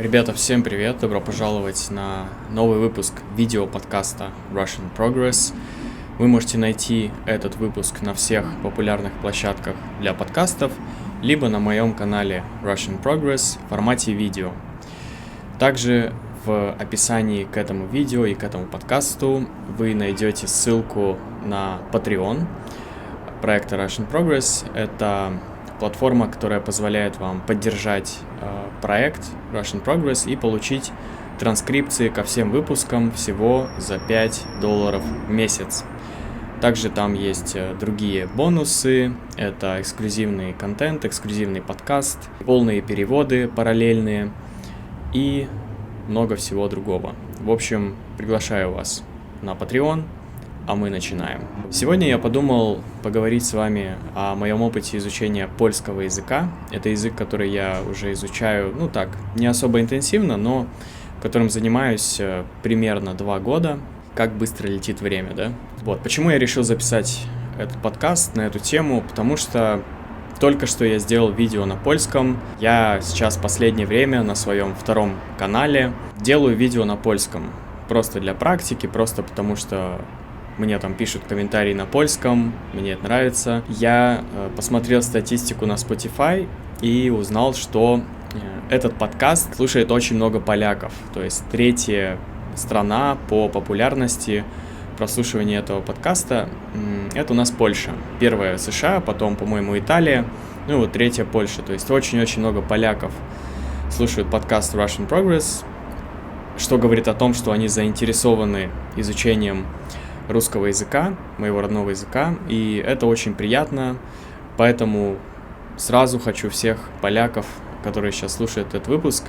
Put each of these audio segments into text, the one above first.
Ребята, всем привет! Добро пожаловать на новый выпуск видео-подкаста Russian Progress. Вы можете найти этот выпуск на всех популярных площадках для подкастов, либо на моем канале Russian Progress в формате видео. Также в описании к этому видео и к этому подкасту вы найдете ссылку на Patreon проекта Russian Progress. Это платформа, которая позволяет вам поддержать проект Russian Progress и получить транскрипции ко всем выпускам всего за $5 в месяц. Также там есть другие бонусы, это эксклюзивный контент, эксклюзивный подкаст, полные переводы параллельные и много всего другого. В общем, приглашаю вас на Patreon, а мы начинаем. Сегодня я подумал поговорить с вами о моем опыте изучения польского языка. Это язык, который я уже изучаю, не особо интенсивно, но которым занимаюсь примерно 2 года. Как быстро летит время, да? Почему я решил записать этот подкаст на эту тему? Потому что только что я сделал видео на польском. Я сейчас в последнее время на своем втором канале делаю видео на польском. Просто для практики, просто потому что мне там пишут комментарии на польском, мне это нравится. Я посмотрел статистику на Spotify и узнал, что этот подкаст слушает очень много поляков. То есть 3-я страна по популярности прослушивания этого подкаста — это у нас Польша. 1-я США, потом, по-моему, Италия, 3-я Польша. То есть очень-очень много поляков слушают подкаст Russian Progress, что говорит о том, что они заинтересованы изучением русского языка, моего родного языка, и это очень приятно, поэтому сразу хочу всех поляков, которые сейчас слушают этот выпуск,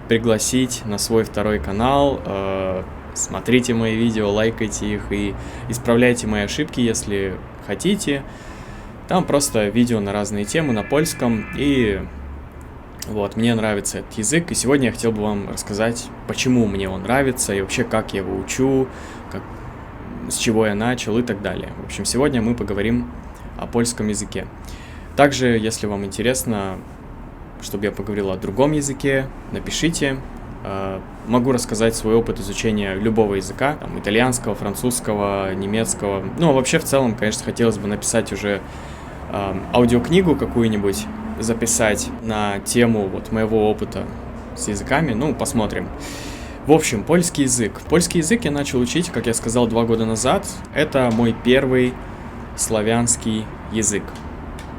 пригласить на свой второй канал. Смотрите мои видео, лайкайте их и исправляйте мои ошибки, если хотите. Там просто видео на разные темы на польском, и мне нравится этот язык, и сегодня я хотел бы вам рассказать, почему мне он нравится, и вообще как я его учу, с чего я начал и так далее. В общем, сегодня мы поговорим о польском языке. Также, если вам интересно, чтобы я поговорил о другом языке, напишите. Могу рассказать свой опыт изучения любого языка, итальянского, французского, немецкого. Вообще, в целом, конечно, хотелось бы написать уже аудиокнигу какую-нибудь, записать на тему моего опыта с языками. Посмотрим. В общем, польский язык. Польский язык я начал учить, как я сказал, 2 года назад. Это мой первый славянский язык.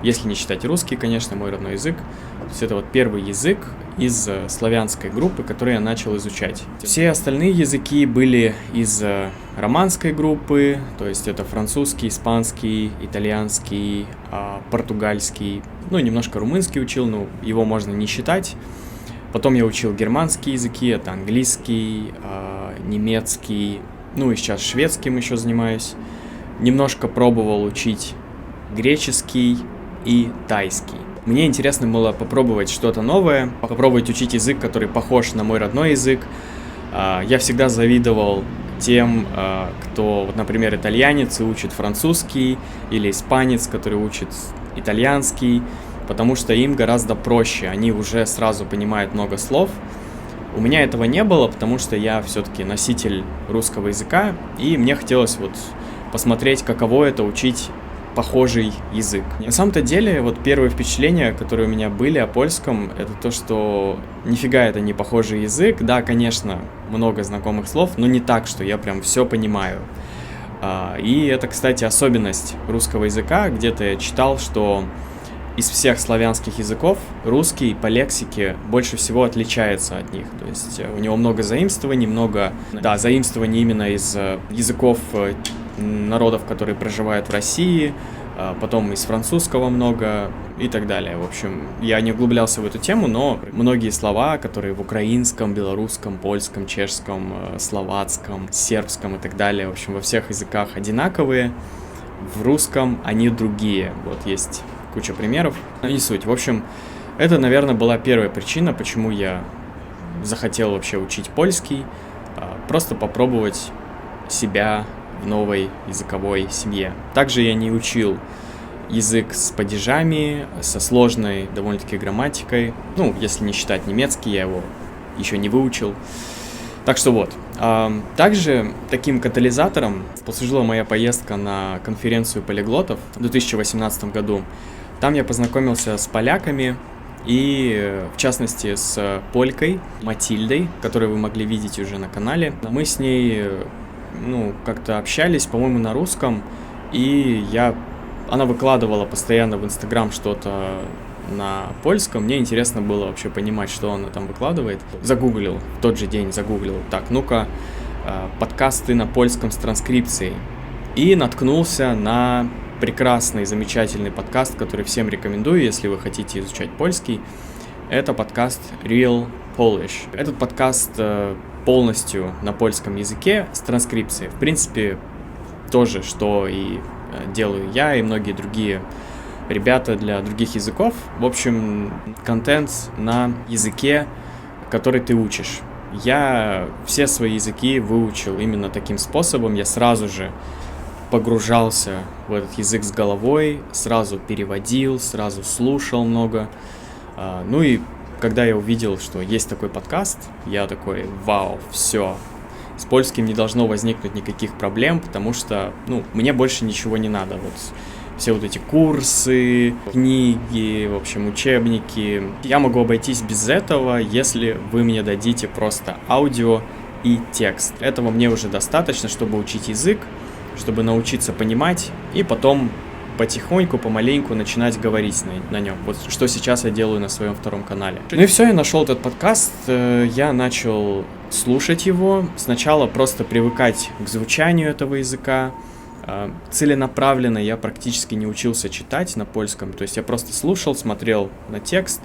Если не считать русский, конечно, мой родной язык. То есть это первый язык из славянской группы, который я начал изучать. Все остальные языки были из романской группы, то есть это французский, испанский, итальянский, португальский, немножко румынский учил, его можно не считать. Потом я учил германские языки, это английский, немецкий, и сейчас шведским еще занимаюсь. Немножко пробовал учить греческий и тайский. Мне интересно было попробовать что-то новое, попробовать учить язык, который похож на мой родной язык. Я всегда завидовал тем, кто, например, итальянец и учит французский, или испанец, который учит итальянский, потому что им гораздо проще, они уже сразу понимают много слов. У меня этого не было, потому что я все-таки носитель русского языка, и мне хотелось посмотреть, каково это учить похожий язык. На самом-то деле, первые впечатления, которые у меня были о польском, это то, что нифига это не похожий язык. Да, конечно, много знакомых слов, но не так, что я прям все понимаю. И это, кстати, особенность русского языка. Где-то я читал, что из всех славянских языков русский по лексике больше всего отличается от них. То есть у него много заимствований, заимствований именно из языков народов, которые проживают в России, потом из французского много и так далее. В общем, я не углублялся в эту тему, но многие слова, которые в украинском, белорусском, польском, чешском, словацком, сербском и так далее, в общем, во всех языках одинаковые, в русском они другие. Есть куча примеров, но не суть. В общем, это, наверное, была первая причина, почему я захотел вообще учить польский, просто попробовать себя в новой языковой семье. Также я не учил язык с падежами, со сложной довольно-таки грамматикой. Ну, если не считать немецкий, я его еще не выучил. Так что вот. Также таким катализатором послужила моя поездка на конференцию полиглотов в 2018 году. Там я познакомился с поляками и, в частности, с полькой Матильдой, которую вы могли видеть уже на канале. Мы с ней, как-то общались, по-моему, на русском, и она выкладывала постоянно в Инстаграм что-то на польском. Мне интересно было вообще понимать, что она там выкладывает. В тот же день загуглил, подкасты на польском с транскрипцией. И наткнулся на прекрасный, замечательный подкаст, который всем рекомендую, если вы хотите изучать польский. Это подкаст Real Polish. Этот подкаст полностью на польском языке с транскрипцией. В принципе, то же, что и делаю я и многие другие ребята для других языков. В общем, контент на языке, который ты учишь. Я все свои языки выучил именно таким способом. Я сразу же погружался в этот язык с головой, сразу переводил, сразу слушал много. И когда я увидел, что есть такой подкаст, я такой: вау, все, с польским не должно возникнуть никаких проблем, потому что, мне больше ничего не надо. Вот все вот эти курсы, книги, в общем, учебники. Я могу обойтись без этого, если вы мне дадите просто аудио и текст. Этого мне уже достаточно, чтобы учить язык, чтобы научиться понимать и потом потихоньку, помаленьку начинать говорить на нем. Вот что сейчас я делаю на своем втором канале. И все, я нашел этот подкаст, я начал слушать его. Сначала просто привыкать к звучанию этого языка. Целенаправленно я практически не учился читать на польском, то есть я просто слушал, смотрел на текст.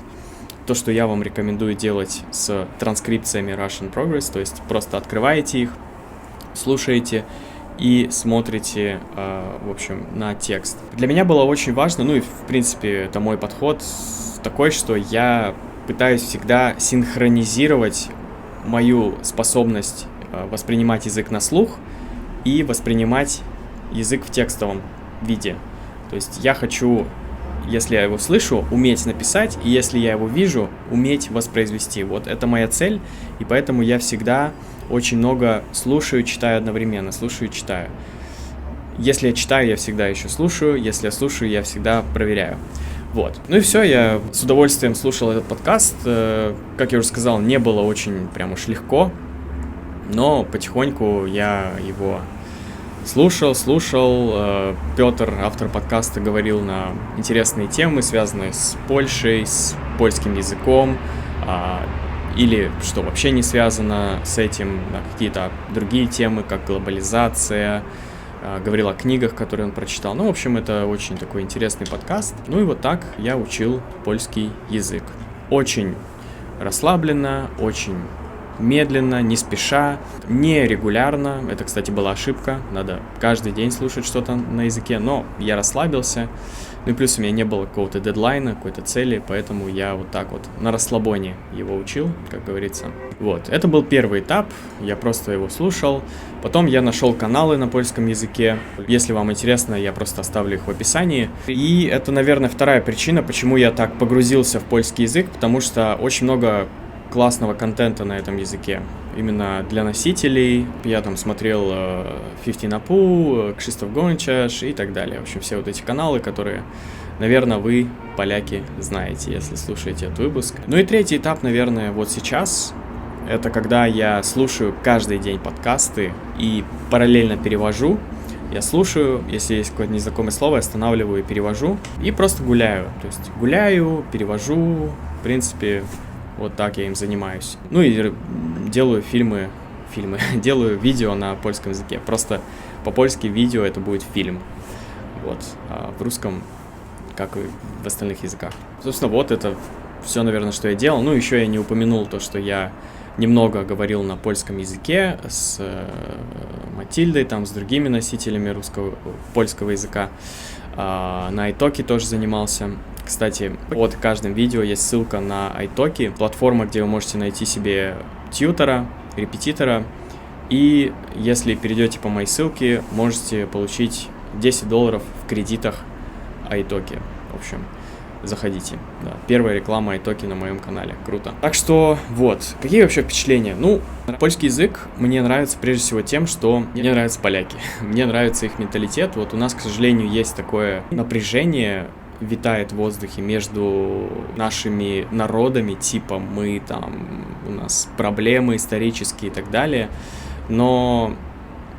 То, что я вам рекомендую делать с транскрипциями Russian Progress, то есть просто открываете их, слушаете и смотрите, на текст. Для меня было очень важно, и в принципе это мой подход такой, что я пытаюсь всегда синхронизировать мою способность воспринимать язык на слух и воспринимать язык в текстовом виде. То есть я хочу, если я его слышу, уметь написать, и если я его вижу, уметь воспроизвести. Вот это моя цель, и поэтому я всегда очень много слушаю, читаю одновременно, слушаю, читаю. Если я читаю, я всегда еще слушаю, если я слушаю, я всегда проверяю. Вот. И все, я с удовольствием слушал этот подкаст. Как я уже сказал, не было очень прям уж легко, но потихоньку я его слушал. Петр, автор подкаста, говорил на интересные темы, связанные с Польшей, с польским языком, или что вообще не связано с этим, какие-то другие темы, как глобализация, говорил о книгах, которые он прочитал. В общем, это очень такой интересный подкаст. И вот так я учил польский язык. Очень расслабленно, очень медленно, не спеша, не регулярно. Это, кстати, была ошибка. Надо каждый день слушать что-то на языке, но я расслабился. И плюс у меня не было какого-то дедлайна, какой-то цели, поэтому я вот так вот на расслабоне его учил, как говорится. Вот, это был первый этап, я просто его слушал. Потом я нашел каналы на польском языке. Если вам интересно, я просто оставлю их в описании. И это, наверное, вторая причина, почему я так погрузился в польский язык, потому что очень много классного контента на этом языке. Именно для носителей. Я там смотрел 50 Напу, Кшиштоф Гончаш и так далее. В общем, все вот эти каналы, которые, наверное, вы, поляки, знаете, если слушаете этот выпуск. И третий этап, наверное, вот сейчас. Это когда я слушаю каждый день подкасты и параллельно перевожу. Я слушаю, если есть какое-то незнакомое слово, я останавливаю и перевожу. И просто гуляю. То есть гуляю, перевожу, в принципе. Вот так я им занимаюсь. И делаю делаю видео на польском языке. Просто по-польски видео это будет фильм. Вот. А в русском, как и в остальных языках. Собственно, вот это все, наверное, что я делал. Еще я не упомянул то, что я немного говорил на польском языке с Матильдой, с другими носителями польского языка. На iTalki тоже занимался. Кстати, под каждым видео есть ссылка на iTalki, платформа, где вы можете найти себе тьютора, репетитора. И если перейдете по моей ссылке, можете получить $10 в кредитах iTalki. В общем, заходите. Да, первая реклама iTalki на моем канале. Круто. Так что вот, какие вообще впечатления? Ну, польский язык мне нравится прежде всего тем, что мне нравятся поляки. Мне нравится их менталитет. Вот у нас, к сожалению, есть такое напряжение, витает в воздухе между нашими народами, типа мы там, у нас проблемы исторические и так далее. Но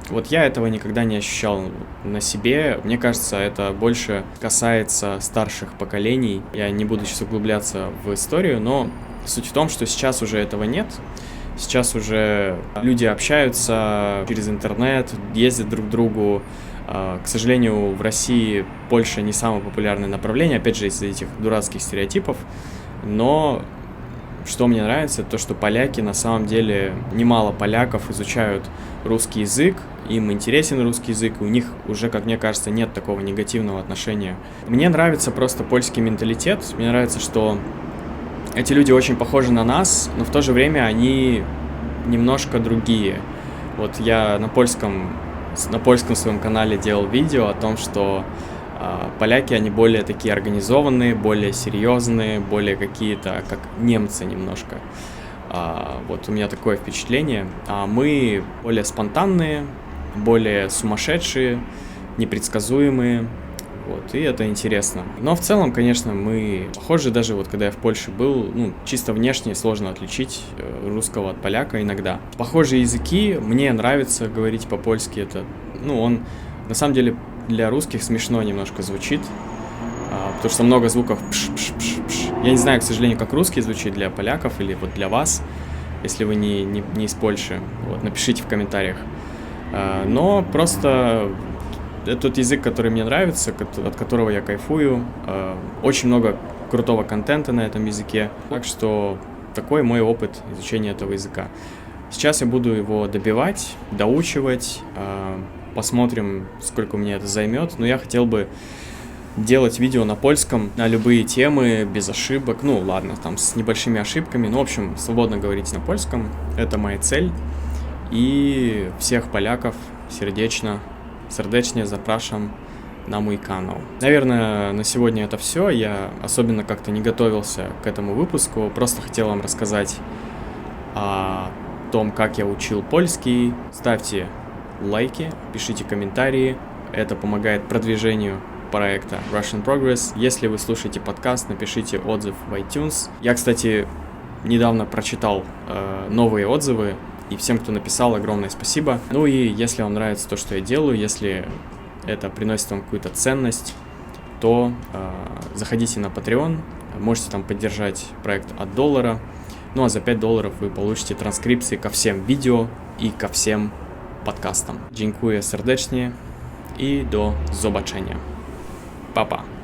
вот я этого никогда не ощущал на себе. Мне кажется, это больше касается старших поколений. Я не буду сейчас углубляться в историю, но суть в том, что сейчас уже этого нет. Сейчас уже люди общаются через интернет, ездят друг к другу. К сожалению, в России Польша не самое популярное направление, опять же, из-за этих дурацких стереотипов. Но что мне нравится, то что поляки, на самом деле, немало поляков изучают русский язык, им интересен русский язык, и у них уже, как мне кажется, нет такого негативного отношения. Мне нравится просто польский менталитет, мне нравится, что эти люди очень похожи на нас, но в то же время они немножко другие. Вот я на польском своем канале делал видео о том, что поляки, они более такие организованные, более серьезные, более какие-то, как немцы немножко. Вот у меня такое впечатление. А мы более спонтанные, более сумасшедшие, непредсказуемые. Вот, и это интересно. Но в целом, конечно, мы похожи, даже вот когда я в Польше был, ну, чисто внешне сложно отличить русского от поляка иногда. Похожие языки, мне нравится говорить по-польски, это, ну, он, на самом деле, для русских смешно немножко звучит, потому что много звуков пш-пш-пш-пш. Я не знаю, к сожалению, как русский звучит для поляков или вот для вас, если вы не из Польши, вот, напишите в комментариях. Но просто это тот язык, который мне нравится, от которого я кайфую. Очень много крутого контента на этом языке. Так что такой мой опыт изучения этого языка. Сейчас я буду его добивать, доучивать. Посмотрим, сколько мне это займет. Но я хотел бы делать видео на польском на любые темы, без ошибок. Ну, ладно, там с небольшими ошибками. Ну, в общем, свободно говорить на польском. Это моя цель. И всех поляков serdecznie zapraszam на мой канал. Наверное, на сегодня это все. Я особенно как-то не готовился к этому выпуску. Просто хотел вам рассказать о том, как я учил польский. Ставьте лайки, пишите комментарии. Это помогает продвижению проекта Russian Progress. Если вы слушаете подкаст, напишите отзыв в iTunes. Я, кстати, недавно прочитал новые отзывы. И всем, кто написал, огромное спасибо. Ну и если вам нравится то, что я делаю, если это приносит вам какую-то ценность, то заходите на Patreon, можете там поддержать проект от $1. Ну а за $5 вы получите транскрипции ко всем видео и ко всем подкастам. Dziękuję serdecznie i do zobaczenia. Pa, pa.